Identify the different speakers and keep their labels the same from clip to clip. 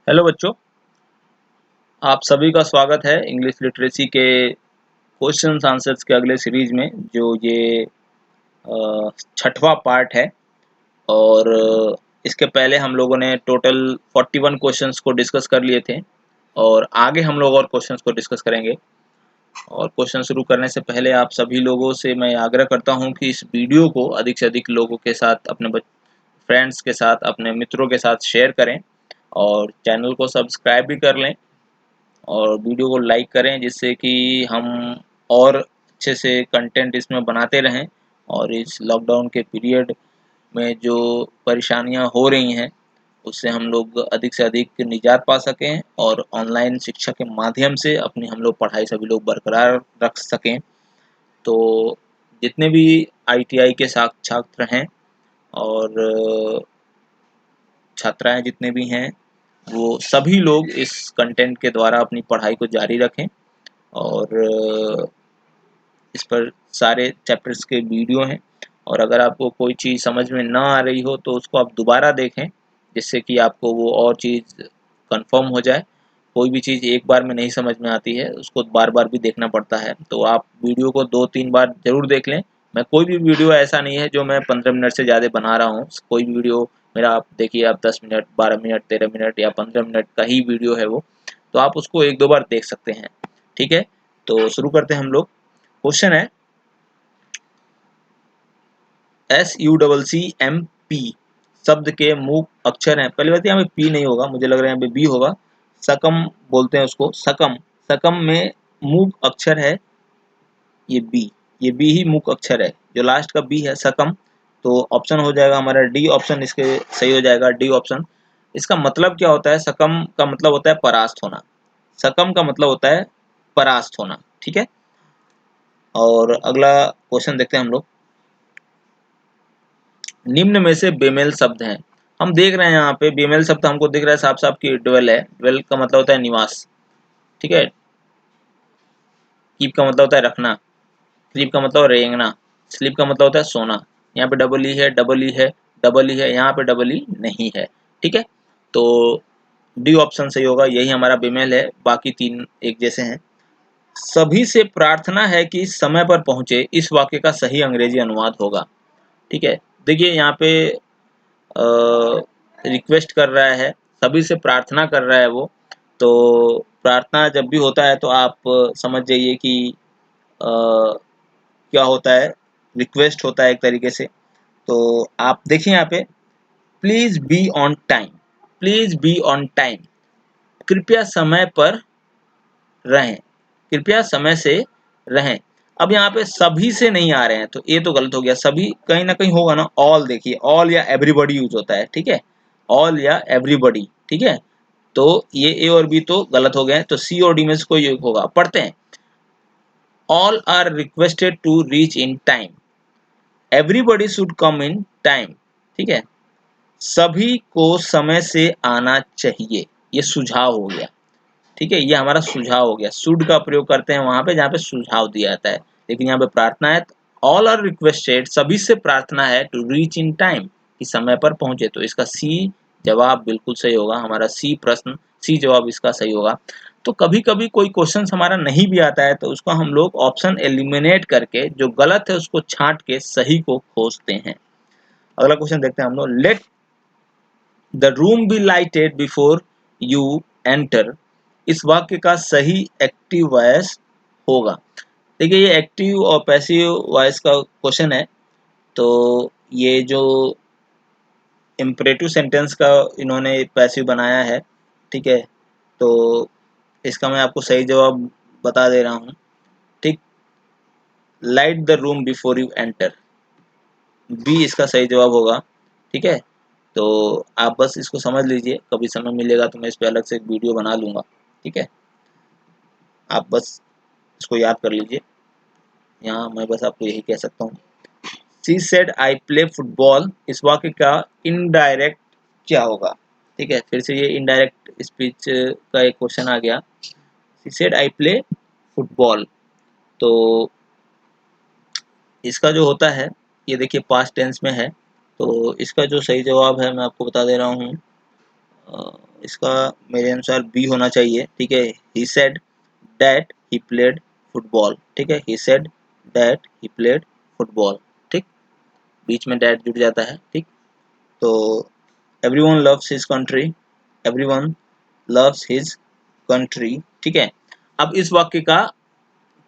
Speaker 1: Hello बच्चों, आप सभी का स्वागत है इंग्लिश लिटरेसी के क्वेश्चंस आंसर्स के अगले सीरीज में। जो ये छठवां पार्ट है और इसके पहले हम लोगों ने टोटल 41 क्वेश्चंस को डिस्कस कर लिए थे और आगे हम लोग और क्वेश्चंस को डिस्कस करेंगे। और क्वेश्चन शुरू करने से पहले आप सभी लोगों से मैं आग्रह करता हूं कि इस वीडियो को अधिक से अधिक लोगों के साथ, अपने फ्रेंड्स के साथ, अपने मित्रों के साथ शेयर करें और चैनल को सब्सक्राइब भी कर लें और वीडियो को लाइक करें, जिससे कि हम और अच्छे से कंटेंट इसमें बनाते रहें और इस लॉकडाउन के पीरियड में जो परेशानियां हो रही हैं उससे हम लोग अधिक से अधिक निजात पा सकें और ऑनलाइन शिक्षा के माध्यम से अपनी हम लोग पढ़ाई सभी लोग बरकरार रख सकें। तो जितने भी आईटीआई के छात्र हैं और छात्राएं जितने भी हैं, वो सभी लोग इस कंटेंट के द्वारा अपनी पढ़ाई को जारी रखें और इस पर सारे चैप्टर्स के वीडियो हैं। और अगर आपको कोई चीज़ समझ में ना आ रही हो तो उसको आप दोबारा देखें, जिससे कि आपको वो और चीज़ कंफर्म हो जाए। कोई भी चीज़ एक बार में नहीं समझ में आती है, उसको बार बार भी देखना पड़ता है। तो आप वीडियो को 2-3 बार ज़रूर देख लें। मैं कोई भी वीडियो ऐसा नहीं है जो मैं 15 मिनट से ज़्यादा बना रहा हूँ। कोई भी वीडियो मेरा आप देखिए, आप 10 मिनट, 12 मिनट, 13 मिनट या 15 मिनट का ही वीडियो है वो, तो आप उसको 1-2 बार देख सकते हैं। ठीक है, तो शुरू करते हैं हम लोग। क्वेश्चन है SUCCMP शब्द के मूक अक्षर हैं। पहली बात, यहाँ पे पी नहीं होगा, मुझे लग रहा है यहाँ पे बी होगा। सकम बोलते हैं उसको, सकम। सकम में मूक अक्षर है ये बी। ये बी ही मूक अक्षर है, जो लास्ट का बी है, सकम। तो ऑप्शन हो जाएगा हमारा डी ऑप्शन, इसके सही हो जाएगा डी ऑप्शन। इसका मतलब क्या होता है? सकम का मतलब होता है परास्त होना। सकम का मतलब होता है परास्त होना। ठीक है, और अगला क्वेश्चन देखते हैं हम लोग। निम्न में से बेमेल शब्द हैं। हम देख रहे हैं यहाँ पे बेमेल शब्द हमको दिख रहा है साफ साफ कि ड्वेल है। ड्वेल का मतलब होता है निवास। ठीक है, कीप का मतलब होता है रखना, स्लीप का मतलब रेंगना, स्लीप का मतलब होता है सोना। यहाँ पे डबल ई है, डबल ई है, डबल ई है, यहाँ पे डबल ई नहीं है। ठीक है, तो डी ऑप्शन सही होगा, यही हमारा बेमेल है। बाकी तीन एक जैसे हैं। सभी से प्रार्थना है कि समय पर पहुंचे, इस वाक्य का सही अंग्रेजी अनुवाद होगा। ठीक है, देखिए यहाँ पे रिक्वेस्ट कर रहा है, सभी से प्रार्थना कर रहा है वो। तो प्रार्थना जब भी होता है तो आप समझ जाइए कि क्या होता है, रिक्वेस्ट होता है एक तरीके से। तो आप देखिए यहाँ पे, please be on time, please be on time, कृपया समय पर रहें, कृपया समय से रहें। अब यहाँ पे सभी से नहीं आ रहे हैं तो ये तो गलत हो गया। सभी कहीं ना कहीं होगा ना, ऑल। देखिए ऑल या एवरीबॉडी यूज होता है। ठीक है, ऑल या एवरीबॉडी। ठीक है, तो ये ए और बी तो गलत हो गए, तो सी और डी में से कोई एक होगा। पढ़ते हैं, all are requested to reach in time, everybody should come in time. ठीक है, सभी को समय से आना चाहिए, ये सुझाव हो गया। ठीक है, ये हमारा सुझाव हो गया। शुड का प्रयोग करते हैं वहां पे जहाँ पे सुझाव दिया जाता है, लेकिन यहाँ पे प्रार्थना है। ऑल आर रिक्वेस्टेड, सभी से प्रार्थना है, टू रीच इन टाइम, कि समय पर पहुंचे। तो इसका सी जवाब बिल्कुल सही होगा, हमारा सी प्रश्न, सी जवाब इसका सही होगा। तो कभी कभी कोई क्वेश्चन हमारा नहीं भी आता है तो उसको हम लोग ऑप्शन एलिमिनेट करके जो गलत है उसको छांट के सही को खोजते हैं। अगला क्वेश्चन देखते हैं हम लोग। Let the room be lighted before you enter, इस वाक्य का सही एक्टिव वॉइस होगा। देखिए ये एक्टिव और पैसिव वॉइस का क्वेश्चन है। तो ये जो इम्परेटिव सेंटेंस का इन्होंने पैसिव बनाया है। ठीक है, तो इसका मैं आपको सही जवाब बता दे रहा हूँ। ठीक, light the room before you enter, B इसका सही जवाब होगा। ठीक है, तो आप बस इसको समझ लीजिए, कभी समय मिलेगा तो मैं इस पे अलग से एक वीडियो बना लूँगा। ठीक है, आप बस इसको याद कर लीजिए। यहाँ मैं बस आपको यही कह सकता हूँ। She said I play football, इस वाक्य का इनडायरेक्ट क्या होगा? ठीक है, फिर से ये इनडायरेक्ट स्पीच का एक क्वेश्चन आ गया। She said I play football, तो इसका जो होता है, ये देखिए पास्ट टेंस में है। तो इसका जो सही जवाब है मैं आपको बता दे रहा हूँ। इसका मेरे अनुसार बी होना चाहिए, ठीक है। He said that he played football, ठीक है, he said that he played football, ठीक, बीच में डैट जुड़ जाता है, ठीक। तो everyone loves his country, everyone loves his country, ठीक है। अब इस वाक्य का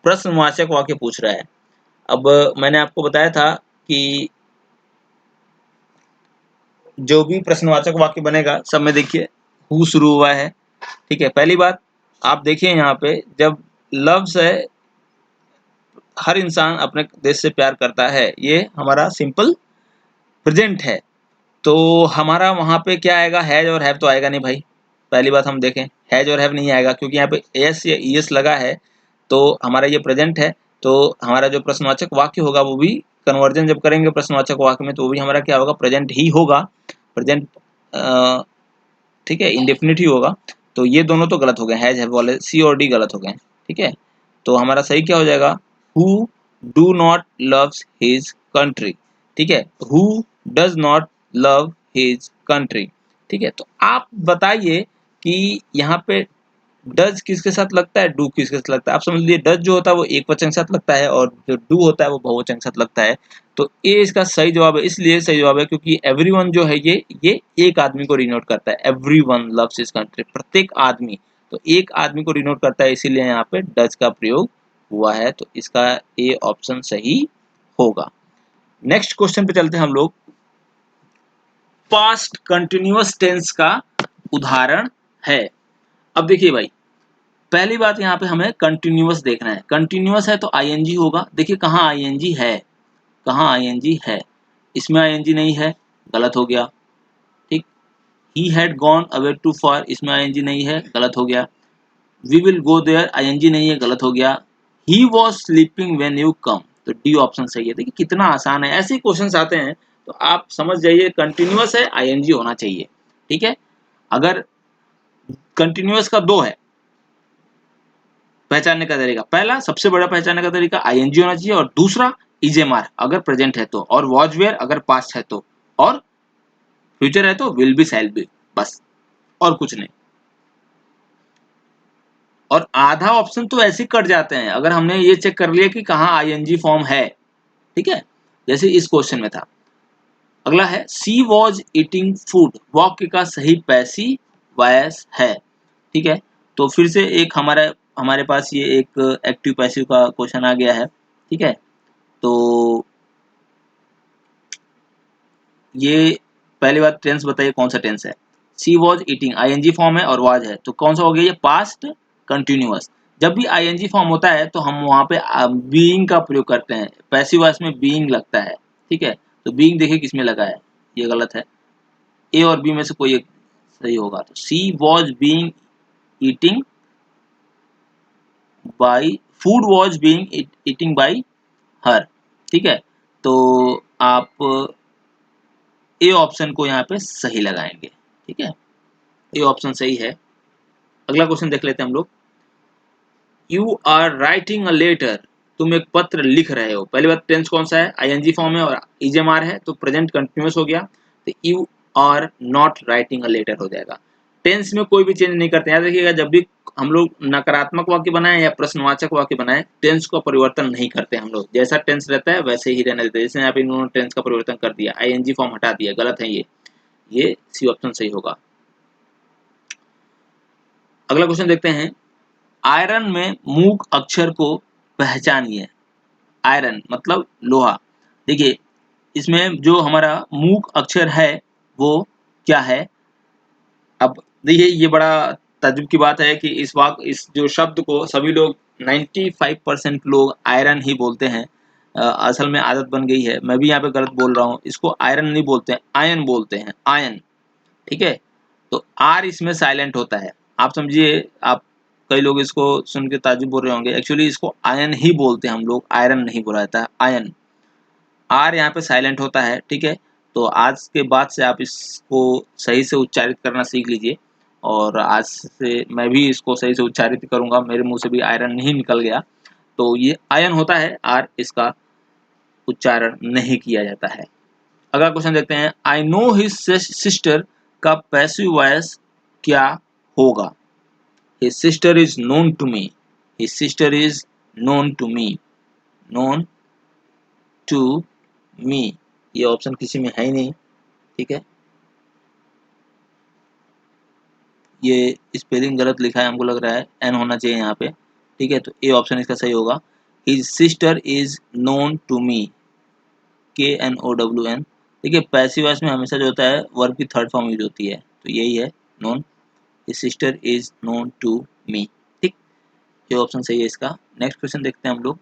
Speaker 1: प्रश्नवाचक वाक्य पूछ रहा है। अब मैंने आपको बताया था कि जो भी प्रश्नवाचक वाक्य बनेगा सब में देखिए हु शुरू हुआ है, ठीक है। पहली बात आप देखिए यहाँ पे जब लव्स है, हर इंसान अपने देश से प्यार करता है, ये हमारा सिंपल प्रेजेंट है। तो हमारा वहाँ पे क्या आएगा, हैज और हैव तो आएगा नहीं भाई। पहली बात हम देखें, हैज और हैव नहीं आएगा क्योंकि यहाँ पे एस या ईएस लगा है, तो हमारा ये प्रेजेंट है। तो हमारा जो प्रश्नवाचक वाक्य होगा वो भी कन्वर्जन जब करेंगे प्रश्नवाचक वाक्य में तो वो भी हमारा क्या होगा, प्रेजेंट ही होगा, प्रेजेंट, ठीक है, इंडेफिनिट ही होगा। तो ये दोनों तो गलत हो गए, हैज हैव वाले सी और डी गलत हो गए, ठीक है। तो हमारा सही क्या हो जाएगा, who do not loves his country, ठीक है, who does not love his country, ठीक है। तो आप बताइए कि यहाँ पे डज किसके साथ लगता है, डू किसके साथ लगता है। आप समझ लीजिए डज जो होता है वो एक वचन के साथ लगता है और जो डू होता है वो बहुवचन के साथ लगता है। तो ए इसका सही जवाब है, इसलिए सही जवाब है क्योंकि एवरीवन जो है ये एक आदमी को डिनोट करता है, एवरीवन लव्स हिज कंट्री, प्रत्येक आदमी, तो एक आदमी को डिनोट करता है, इसीलिए यहाँ पे डज का प्रयोग हुआ है। तो इसका ए ऑप्शन सही होगा। नेक्स्ट क्वेश्चन पे चलते हैं हम लोग। पास्ट कंटिन्यूअस टेंस का उदाहरण है। अब देखिए भाई, पहली बात यहाँ पे हमें कंटिन्यूअस देखना है। कंटिन्यूअस है तो आईएनजी होगा। देखिए कहाँ आईएनजी है, कहाँ आईएनजी है, इसमें आईएनजी नहीं है, गलत हो गया, ठीक। He had gone away too far, इसमें आईएनजी नहीं है, गलत हो गया। We will go there, ING नहीं है, गलत हो गया। He was sleeping when you come, तो डी ऑप्शन सही है। देखिए कितना आसान है, ऐसे क्वेश्चन आते हैं तो आप समझ जाइए कंटिन्यूअस है आईएनजी होना चाहिए, ठीक है। अगर कंटिन्यूअस का दो है पहचानने का तरीका, पहला सबसे बड़ा पहचानने का तरीका आईएनजी होना चाहिए और दूसरा इजेमार अगर प्रेजेंट है तो, और वॉज वेयर अगर पास्ट है तो, और फ्यूचर है तो विल बी शैल बी, बस और कुछ नहीं। और आधा ऑप्शन तो ऐसे कट जाते हैं अगर हमने ये चेक कर लिया कि कहाँ आईएनजी फॉर्म है, ठीक है, जैसे इस क्वेश्चन में था। अगला है सी वॉज ईटिंग फूड, वाक्य का सही पैसिव वॉइस है, ठीक है। तो फिर से एक हमारे हमारे पास ये एक एक्टिव पैसिव का क्वेश्चन आ गया है, ठीक है। तो ये पहली बात टेंस बताइए कौन सा टेंस है। सी वॉज ईटिंग आईएनजी फॉर्म है और वाज है, तो कौन सा हो गया ये, पास्ट कंटिन्यूअस। जब भी आईएनजी फॉर्म होता है तो हम वहाँ पे बीइंग का प्रयोग करते हैं, पैसिव वॉइस में बीइंग लगता है, ठीक है। तो बीइंग देखिए किसमें लगा है, ये गलत है, ए और बी में से कोई एक सही होगा। तो she was being eating by, food was being eating by her, ठीक है। तो आप ए ऑप्शन को यहाँ पे सही लगाएंगे, ठीक है, ये ऑप्शन सही है। अगला क्वेश्चन देख लेते हैं हम लोग। You are writing a letter, तुम एक पत्र लिख रहे हो। पहली बात टेंस कौन सा है, आईएनजी फॉर्म है और इजेमार है, तो प्रेजेंट कंटिन्यूअस हो गया। तो you are not writing a letter हो जाएगा। टेंस में कोई भी चेंज नहीं करते, याद रखिएगा जब भी हम लोग नकारात्मक वाक्य बनाए या प्रश्नवाचक वाक्य बनाए, टेंस का परिवर्तन नहीं करते हम लोग, जैसा टेंस रहता है वैसे ही रहने देते हैं। जैसे यहाँ पे इन्होंने टेंस का परिवर्तन कर दिया, आईएनजी फॉर्म हटा दिया, गलत है ये सी ऑप्शन सही होगा। अगला क्वेश्चन देखते हैं। आयरन में मूक अक्षर को पहचानिए। आयरन मतलब लोहा। देखिए इसमें जो हमारा मूक अक्षर है वो क्या है। अब देखिए ये बड़ा ताज्जुब की बात है कि इस जो शब्द को सभी लोग 95% लोग आयरन ही बोलते हैं। असल में आदत बन गई है, मैं भी यहाँ पे गलत बोल रहा हूँ, इसको आयरन नहीं बोलते हैं, आयन बोलते हैं, आयन, ठीक है। तो आर इसमें साइलेंट होता है, आप समझिए। आप कई लोग इसको सुन के ताज्जुब बोल रहे होंगे, एक्चुअली इसको आयन ही बोलते हैं हम लोग, आयरन नहीं बोला जाता है, आयन। आर यहाँ पे साइलेंट होता है, ठीक है। तो आज के बाद से आप इसको सही से उच्चारित करना सीख लीजिए, और आज से मैं भी इसको सही से उच्चारित करूंगा, मेरे मुंह से भी आयरन नहीं निकल गया। तो ये आयन होता है, आर इसका उच्चारण नहीं किया जाता है। अगला क्वेश्चन देखते हैं। आई नो हिज सिस्टर का पैसिव वॉइस क्या होगा? His sister is known to me. His sister is known to me. Known to me. ये ऑप्शन किसी में है ही नहीं, ठीक है। ये स्पेलिंग गलत लिखा है, हमको लग रहा है एन होना चाहिए यहाँ पे, ठीक है। तो ए ऑप्शन इसका सही होगा। His sister is known to me. KNOWN। देखिए पैसिव वॉइस में हमेशा जो होता है वर्ब की थर्ड फॉर्म यूज होती है, तो यही है known. His sister is known to me। ठीक, ये ऑप्शन सही है इसका। नेक्स्ट क्वेश्चन देखते हैं हम लोग।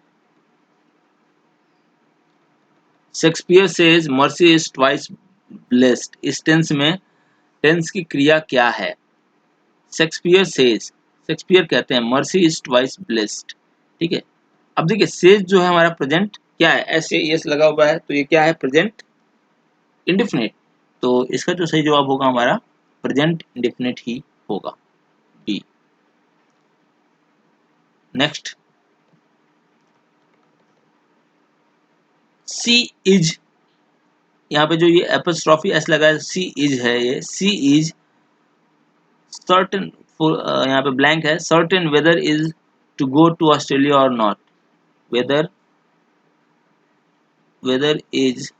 Speaker 1: Shakespeare says mercy is twice blessed. इस टेंस में टेंस की क्रिया क्या है? शेक्सपियर सेज, शेक्सपियर कहते हैं मर्सी इज ट्वाइस ब्लेस्ड, ठीक है। अब देखिए सेज जो है हमारा प्रेजेंट क्या है, ऐसे यस लगा हुआ है, तो ये क्या है? Present indefinite. तो इसका जो सही जवाब होगा हमारा प्रेजेंट इंडेफिनिट ही होगा, बी। नेक्स्ट, सी इज, यहाँ पे जो ये एपोस्ट्रोफी एस लगा है, सी इज है, ये सी इज सर्टेन, यहाँ पे ब्लैंक है, certain whether is to go to Australia और नॉट। वेदर, वेदर इज,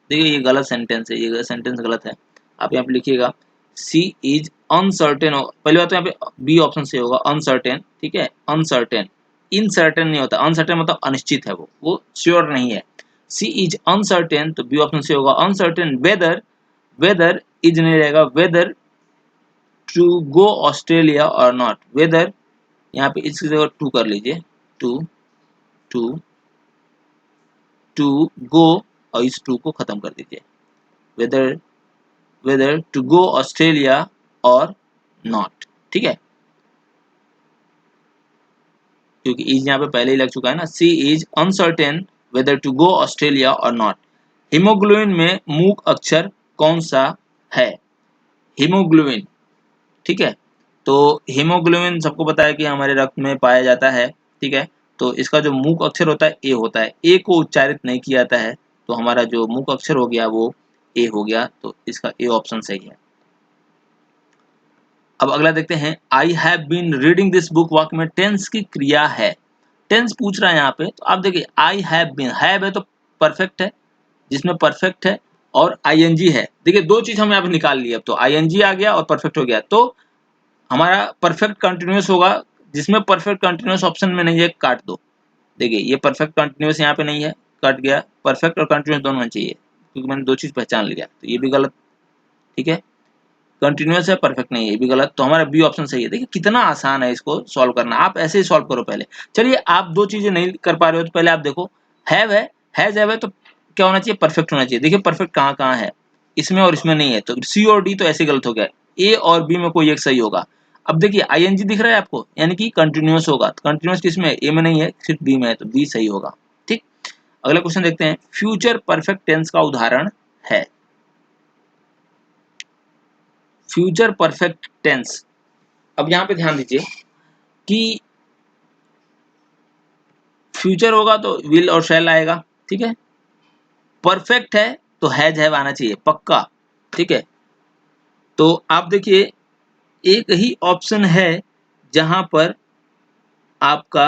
Speaker 1: देखिए ये गलत सेंटेंस है, ये सेंटेंस गलत है। आप यहाँ पे लिखिएगा सी इज अनसर्टेन। पहली बात तो यहाँ पे बी ऑप्शन से होगा अनसर्टेन, ठीक है। अनसर्टेन, इनसर्टेन नहीं होता, अनसर्टेन मतलब अनिश्चित है, वो श्योर नहीं है। सी इज अनसर्टेन, तो बी ऑप्शन से होगा अनसर्टेन वेदर, वेदर इज नहीं रहेगा, वेदर टू गो ऑस्ट्रेलिया और नॉट। वेदर यहाँ पे इसकी जगह टू कर लीजिए, टू, टू, टू गो, और इस टू को खत्म कर दीजिए, whether, whether to go Australia और नॉट, ठीक है, क्योंकि इज यहाँ पे पहले ही लग चुका है ना। She is uncertain whether to go Australia और नॉट। हीमोग्लोबिन में मूक अक्षर कौन सा है? हीमोग्लोबिन, ठीक है। तो हीमोग्लोबिन सबको पता है कि हमारे रक्त में पाया जाता है, ठीक है। तो इसका जो मूक अक्षर होता है ए होता है, ए को उच्चारित नहीं किया जाता है, तो हमारा जो मूक अक्षर हो गया वो ए हो गया, तो इसका ए ऑप्शन सही है। अब अगला देखते हैं, I have been reading this book, वाक्य में टेंस की क्रिया है। टेंस पूछ रहा है यहाँ पे, तो आप देखिए आई हैव बीन, हैव है तो परफेक्ट है, जिसमें परफेक्ट है और आईएनजी है। देखिए दो चीज हम यहाँ पे निकाल लिए, अब तो आईएनजी आ गया और परफेक्ट हो गया, तो हमारा परफेक्ट कंटिन्यूअस होगा। जिसमें परफेक्ट कंटिन्यूअस ऑप्शन में नहीं है, काट दो। देखिए ये परफेक्ट कंटिन्यूअस यहाँ पे नहीं है, कट गया। परफेक्ट और कंटिन्यूअस दोनों में चाहिए, क्योंकि मैंने दो चीज पहचान लिया, तो ये भी गलत, ठीक है। कंटिन्यूअस है, परफेक्ट नहीं है, ये भी गलत, तो हमारा बी ऑप्शन सही है। देखिए कितना आसान है इसको सॉल्व करना, आप ऐसे ही सॉल्व करो पहले। चलिए आप दो चीजें नहीं कर पा रहे हो, तो पहले आप देखो हैव है, हैव है, तो क्या होना चाहिए? परफेक्ट होना चाहिए। देखिए परफेक्ट कहाँ कहाँ है, इसमें और इसमें नहीं है, तो सी और डी तो ऐसे गलत हो गया, ए और बी में कोई एक सही होगा। अब देखिए आईएनजी दिख रहा है आपको, यानी कि कंटिन्यूअस होगा, कंटिन्यूअस किसमें है? ए में नहीं है, सिर्फ बी में है, तो बी सही होगा, ठीक। अगला क्वेश्चन देखते हैं, फ्यूचर परफेक्ट टेंस का उदाहरण है। फ्यूचर परफेक्ट टेंस, अब यहाँ पे ध्यान दीजिए कि फ्यूचर होगा तो विल और शैल आएगा, ठीक है। परफेक्ट है तो हैज हैव आना चाहिए पक्का, ठीक है। तो आप देखिए एक ही ऑप्शन है जहां पर आपका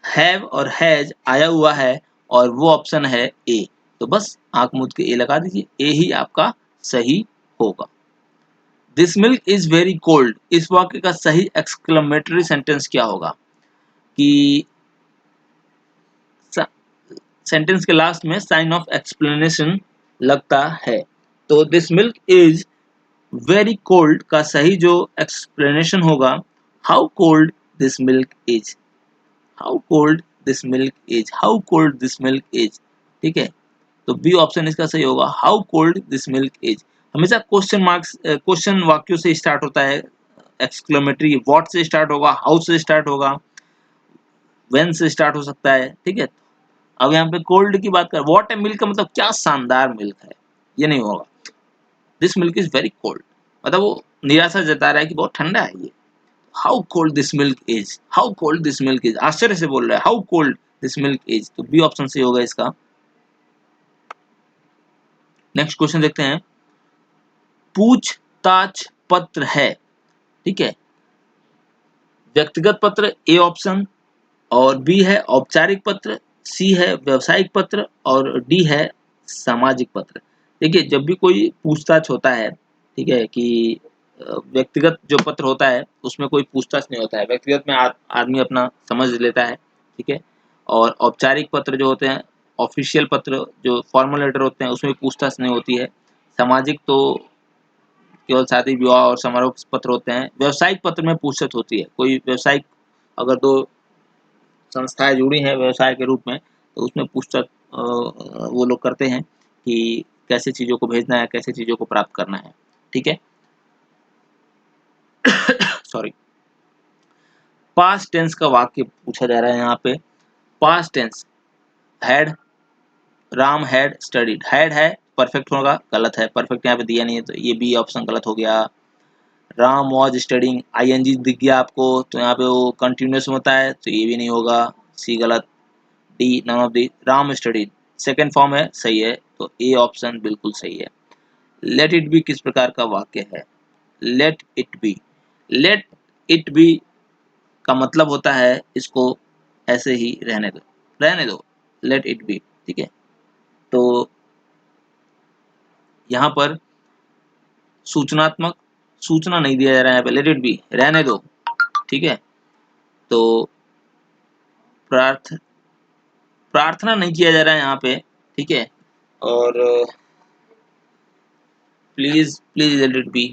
Speaker 1: हैव और हैज आया हुआ है, और वो ऑप्शन है ए, तो बस आंख मूंद के ए लगा दीजिए, ए ही आपका सही होगा। This milk is very cold, इस वाक्य का सही एक्सक्लेमेटरी सेंटेंस क्या होगा? कि सेंटेंस के लास्ट में साइन ऑफ एक्सप्लेनेशन लगता है, तो this milk is very cold का सही जो एक्सप्लेनेशन होगा, how cold this milk is, how cold this milk is, how cold this milk is, ठीक है। तो बी ऑप्शन इसका सही होगा, how cold this milk is. हमेशा क्वेश्चन मार्क्स, क्वेश्चन वाक्यों से स्टार्ट होता है, एक्सक्लेमेटरी व्हाट से स्टार्ट होगा, हाउ से स्टार्ट होगा, व्हेन से स्टार्ट हो सकता है, ठीक है। अब यहाँ पे कोल्ड की बात कर, व्हाट ए मिल्क का मतलब क्या शानदार मिल्क है, ये नहीं होगा। This milk is very cold मतलब वो निराशा जता रहा है कि बहुत ठंडा है ये। How cold this milk is, how cold this milk is, आश्चर्य से बोल रहा है how cold this milk is, तो बी ऑप्शन से होगा इसका। नेक्स्ट क्वेश्चन देखते हैं, पूछताछ पत्र है, ठीक है। व्यक्तिगत पत्र ए ऑप्शन, और बी है औपचारिक पत्र, सी है व्यावसायिक पत्र और डी है सामाजिक पत्र। देखिए जब भी कोई पूछताछ होता है, ठीक है, कि व्यक्तिगत जो पत्र होता है उसमें कोई पूछताछ नहीं होता है। व्यक्तिगत में आदमी अपना समझ लेता है, ठीक है। और औपचारिक पत्र जो होते हैं, ऑफिशियल पत्र जो फॉर्मल लेटर होते हैं, उसमें पूछताछ नहीं होती है। सामाजिक तो केवल शादी विवाह और समारोह पत्र होते हैं। व्यावसायिक पत्र में पूछताछ होती है। कोई व्यावसायिक अगर दो संस्थाएं जुड़ी हैं व्यवसाय के रूप में, तो उसमें पूछताछ वो लोग करते हैं कि कैसे चीज़ों को भेजना है, कैसे चीज़ों को प्राप्त करना है, ठीक है। सॉरी। पास्ट टेंस का वाक्य पूछा जा रहा है यहाँ पे। Past tense, had, Ram had studied. Had है परफेक्ट होगा, गलत है, परफेक्ट यहाँ पे दिया नहीं है, तो ये बी ऑप्शन गलत हो गया। राम वॉज स्टडिंग, आईएनजी दिख गया आपको, तो यहाँ पे वो कंटिन्यूस होता है, तो ये भी नहीं होगा, सी गलत। D none of the, Ram studied second form है, सही है, तो ए ऑप्शन बिल्कुल सही है। लेट इट बी किस प्रकार का वाक्य है? Let it be, let it be का मतलब होता है इसको ऐसे ही रहने दो, रहने दो, लेट इट बी, ठीक है। तो यहाँ पर सूचनात्मक, सूचना नहीं दिया जा रहा है यहाँ पे, लेट इट बी, रहने दो, ठीक है। तो प्रार्थ प्रार्थना नहीं किया जा रहा है यहाँ पे, ठीक है। और please, please let it be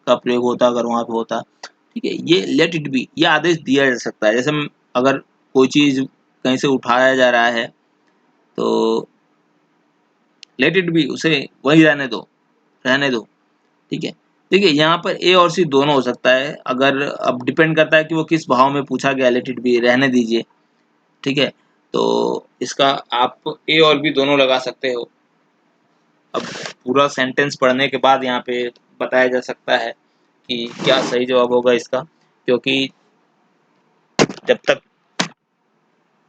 Speaker 1: का प्रयोग होता अगर वहां पे होता, ठीक है। ये लेट इट बी, ये आदेश दिया जा सकता है। जैसे अगर कोई चीज कहीं से उठाया जा रहा है, तो लेट इट बी, उसे वही रहने दो, रहने दो, ठीक है। देखिए यहाँ पर ए और सी दोनों हो सकता है, अगर अब डिपेंड करता है कि वो किस भाव में पूछा गया, लेट इट बी, रहने दीजिए, ठीक है। तो इसका आप ए और बी दोनों लगा सकते हो। अब पूरा सेंटेंस पढ़ने के बाद यहाँ पे बताया जा सकता है कि क्या सही जवाब होगा इसका, क्योंकि जब तक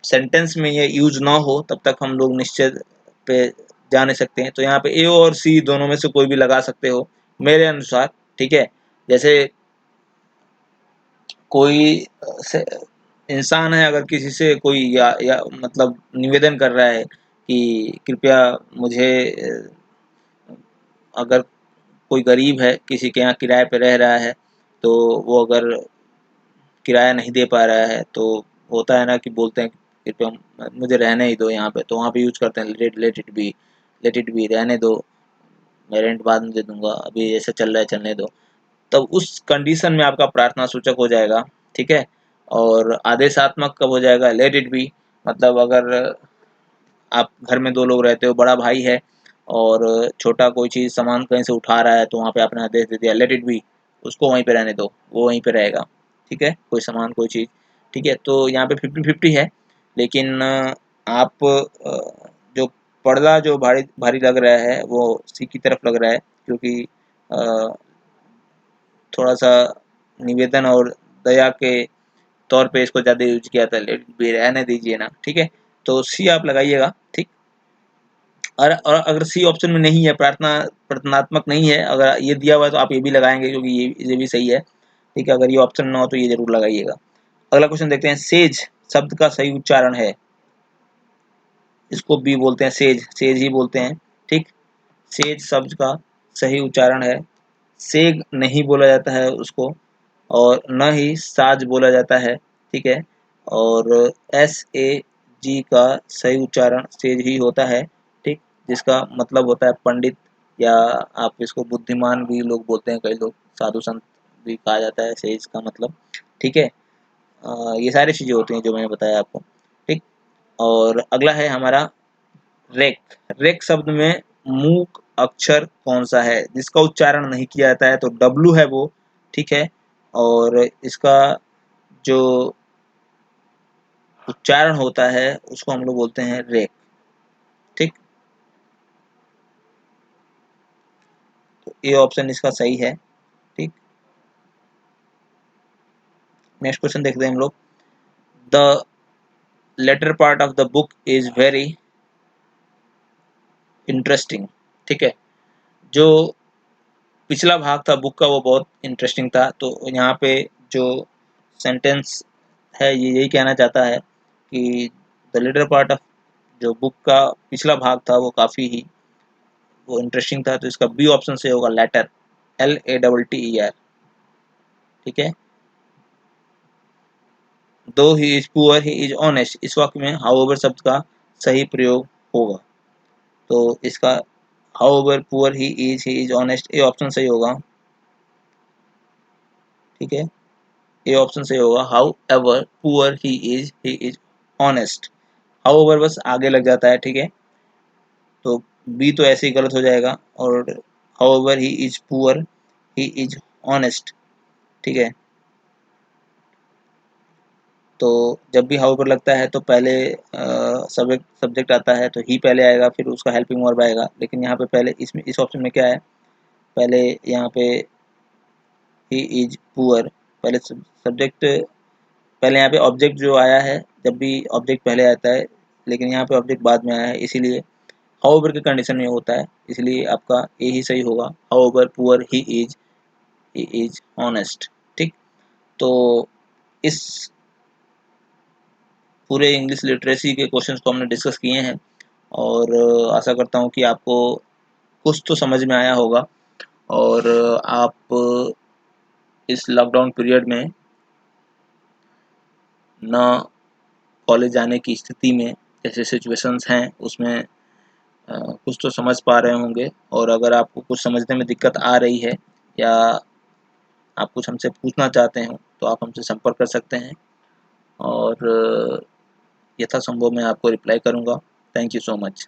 Speaker 1: सेंटेंस में ये यूज ना हो तब तक हम लोग निश्चित पे जा नहीं सकते हैं। तो यहाँ पे ए और सी दोनों में से कोई भी लगा सकते हो मेरे अनुसार, ठीक है। जैसे कोई इंसान है, अगर किसी से कोई या मतलब निवेदन कर रहा है कि कृपया मुझे अगर कोई गरीब है, किसी के यहाँ किराए पे रह रहा है, तो वो अगर किराया नहीं दे पा रहा है, तो होता है ना कि बोलते हैं कृपया मुझे रहने ही दो यहाँ पे, तो वहाँ पे यूज करते हैं let it be, let it be, रहने दो, मैं रेंट बाद में दे दूंगा, अभी ऐसे चल रहा है चलने दो। तब उस कंडीशन में आपका प्रार्थना सूचक हो जाएगा, ठीक है। और आदेशात्मक कब हो जाएगा? लेट इट बी, मतलब अगर आप घर में दो लोग रहते हो, बड़ा भाई है और छोटा कोई चीज़ सामान कहीं से उठा रहा है, तो वहाँ पे आपने आदेश दे दिया लेट इट बी, उसको वहीं पे रहने दो, वो वहीं पे रहेगा, ठीक है। कोई सामान कोई चीज़, ठीक है। तो यहाँ पे 50-50 है, लेकिन आप जो पर्दा जो भारी भारी लग रहा है वो सी की तरफ लग रहा है, क्योंकि अ, थोड़ा सा निवेदन और दया के तौर पे इसको ज़्यादा यूज किया था, लेट बी, रहने दीजिए ना, ठीक है। तो सी आप लगाइएगा, ठीक। और अगर सी ऑप्शन में नहीं है, प्रार्थना प्रार्थनात्मक नहीं है, अगर ये दिया हुआ है तो आप ये भी लगाएंगे, क्योंकि ये भी सही है, ठीक है। अगर ये ऑप्शन ना हो तो ये जरूर लगाइएगा। अगला क्वेश्चन देखते हैं। सेज शब्द का सही उच्चारण है, इसको बी बोलते हैं, सेज, सेज ही बोलते हैं, ठीक। सेज शब्द का सही उच्चारण है, सेग नहीं बोला जाता है उसको, और न ही साज बोला जाता है, ठीक है। और एस ए जी का सही उच्चारण सेज ही होता है, ठीक, जिसका मतलब होता है पंडित, या आप इसको बुद्धिमान भी लोग बोलते हैं, कई लोग साधु संत भी कहा जाता है सेज का मतलब, ठीक है। ये सारी चीज़ें होती हैं जो मैंने बताया आपको, ठीक। और अगला है हमारा रेक। रेक शब्द में मूक अक्षर कौन सा है जिसका उच्चारण नहीं किया जाता है? तो डब्लू है वो, ठीक है। और इसका जो उच्चारण होता है उसको हम लोग बोलते हैं रेक, ठीक। तो ये ऑप्शन इसका सही है, ठीक। नेक्स्ट क्वेश्चन देखते हैं हम लोग। The latter part of the book is very interesting, ठीक है। जो पिछला भाग था बुक का वो बहुत इंटरेस्टिंग था। तो यहाँ पे जो सेंटेंस है ये यही कहना चाहता है कि द लेटर पार्ट ऑफ जो बुक का पिछला भाग था वो काफ़ी ही वो इंटरेस्टिंग था। तो इसका बी ऑप्शन से होगा लेटर, LATTER। ठीक है। दो he is poor he is honest, इस वाक्य में हाउएवर शब्द का सही प्रयोग होगा। तो इसका however poor he is honest, ये ऑप्शन सही होगा। ठीक है, ये ऑप्शन सही होगा। How ever poor he is honest, how ever बस आगे लग जाता है। ठीक है, तो बी तो ऐसे ही गलत हो जाएगा। और how ever he is poor he is honest. ठीक है, तो जब भी हाउ पर लगता है तो पहले सब्जेक्ट सब्जेक्ट आता है, तो ही पहले आएगा, फिर उसका हेल्पिंग वर्ब आएगा। लेकिन यहाँ पे पहले इसमें इस ऑप्शन में क्या है, पहले यहाँ पे ही इज पुअर, पहले सब्जेक्ट, पहले यहाँ पे ऑब्जेक्ट जो आया है, जब भी ऑब्जेक्ट पहले आता है, लेकिन यहाँ पे ऑब्जेक्ट बाद में आया है, इसीलिए हाउएवर के कंडीशन में होता है, इसलिए आपका ए ही सही होगा। However poor he is honest. ठीक, तो इस पूरे इंग्लिश लिटरेसी के क्वेश्चंस को हमने डिस्कस किए हैं, और आशा करता हूँ कि आपको कुछ तो समझ में आया होगा। और आप इस लॉकडाउन पीरियड में न कॉलेज जाने की स्थिति में जैसे सिचुएशंस हैं उसमें कुछ तो समझ पा रहे होंगे। और अगर आपको कुछ समझने में दिक्कत आ रही है या आप कुछ हमसे पूछना चाहते हो तो आप हमसे संपर्क कर सकते हैं, और यथासंभव मैं आपको रिप्लाई करूँगा। Thank you so much.